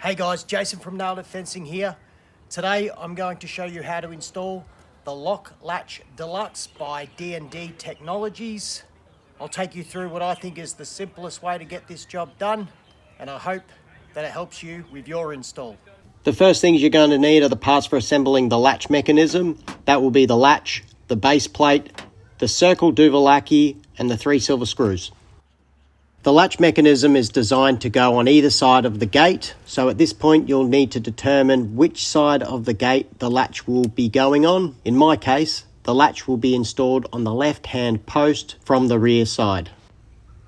Hey guys, Jason from Nailed It Fencing here. Today I'm going to show you how to install the LokkLatch Deluxe by D&D Technologies. I'll take you through what I think is the simplest way to get this job done, and I hope that it helps you with your install. The first things you're going to need are the parts for assembling the latch mechanism. That will be the latch, the base plate, the circle duvallaki, and the 3 silver screws. The latch mechanism is designed to go on either side of the gate, so at this point you'll need to determine which side of the gate the latch will be going on. In my case, the latch will be installed on the left-hand post from the rear side.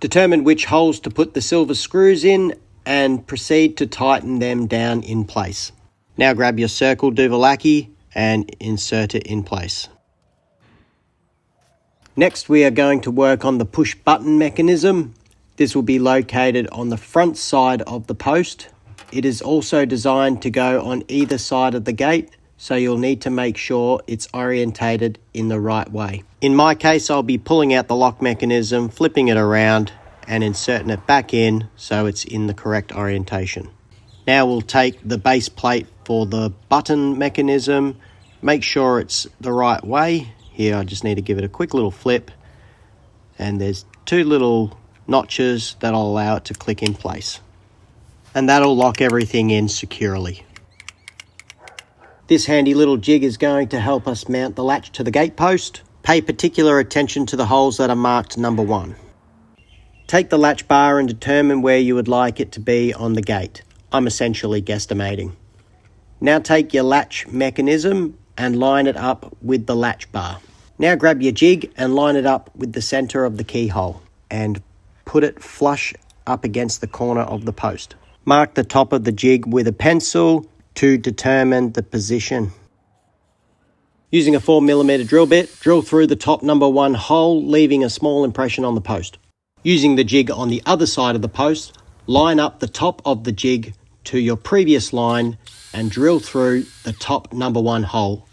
Determine which holes to put the silver screws in and proceed to tighten them down in place. Now grab your circle duvallaki and insert it in place. Next we are going to work on the push button mechanism. This will be located on the front side of the post. It is also designed to go on either side of the gate, so you'll need to make sure it's orientated in the right way. In my case, I'll be pulling out the lock mechanism, flipping it around and inserting it back in so it's in the correct orientation. Now we'll take the base plate for the button mechanism, make sure it's the right way. Here I just need to give it a quick little flip, and there's 2 little notches that'll allow it to click in place, and that'll lock everything in securely. This handy little jig is going to help us mount the latch to the gate post. Pay particular attention to the holes that are marked number 1. Take the latch bar and determine where you would like it to be on the gate. I'm essentially guesstimating. Now take your latch mechanism and line it up with the latch bar. Now grab your jig and line it up with the center of the keyhole and put it flush up against the corner of the post. Mark the top of the jig with a pencil to determine the position. Using a 4mm drill bit, drill through the top number 1 hole, leaving a small impression on the post. Using the jig on the other side of the post, line up the top of the jig to your previous line and drill through the top number 1 hole.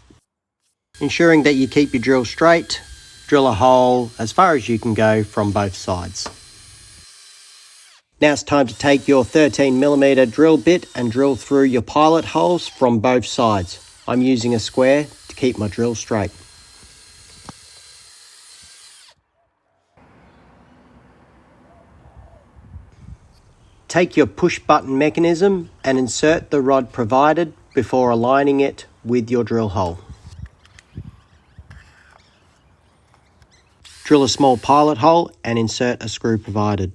Ensuring that you keep your drill straight, drill a hole as far as you can go from both sides. Now it's time to take your 13mm drill bit and drill through your pilot holes from both sides. I'm using a square to keep my drill straight. Take your push button mechanism and insert the rod provided before aligning it with your drill hole. Drill a small pilot hole and insert a screw provided.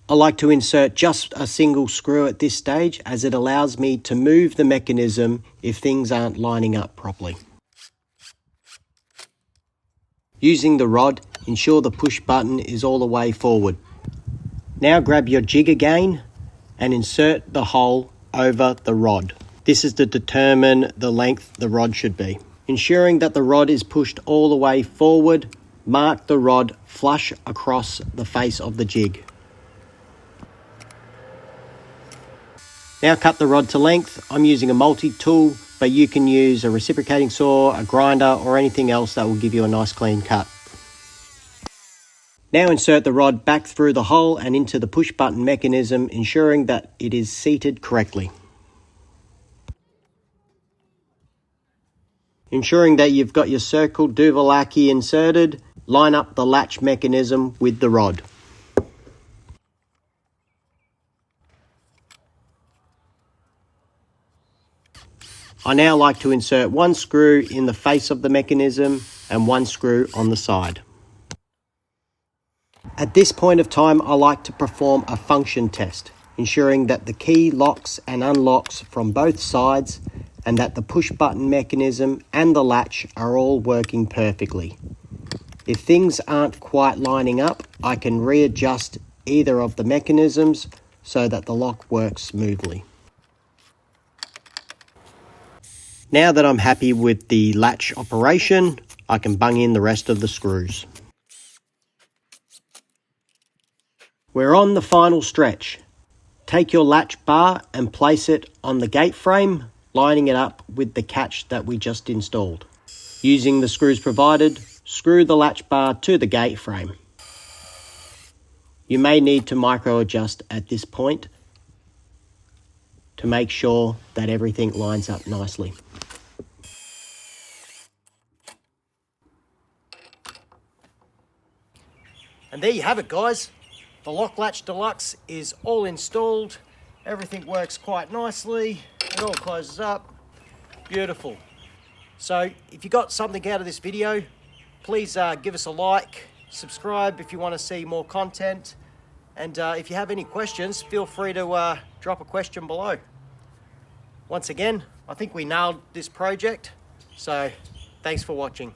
I like to insert just a single screw at this stage, as it allows me to move the mechanism if things aren't lining up properly. Using the rod, ensure the push button is all the way forward. Now grab your jig again and insert the hole over the rod. This is to determine the length the rod should be. Ensuring that the rod is pushed all the way forward, mark the rod flush across the face of the jig. Now cut the rod to length. I'm using a multi-tool, but you can use a reciprocating saw, a grinder, or anything else that will give you a nice clean cut. Now insert the rod back through the hole and into the push button mechanism, ensuring that it is seated correctly. Ensuring that you've got your circle duvallaki inserted, line up the latch mechanism with the rod. I now like to insert 1 screw in the face of the mechanism and 1 screw on the side. At this point of time, I like to perform a function test, ensuring that the key locks and unlocks from both sides and that the push button mechanism and the latch are all working perfectly. If things aren't quite lining up, I can readjust either of the mechanisms so that the lock works smoothly. Now that I'm happy with the latch operation, I can bung in the rest of the screws. We're on the final stretch. Take your latch bar and place it on the gate frame, lining it up with the catch that we just installed. Using the screws provided, screw the latch bar to the gate frame. You may need to micro adjust at this point to make sure that everything lines up nicely. And there you have it, guys. The LokkLatch Deluxe is all installed. Everything works quite nicely. It all closes up. Beautiful. So if you got something out of this video, please give us a like, subscribe if you want to see more content. And if you have any questions, feel free to drop a question below. Once again, I think we nailed this project. So thanks for watching.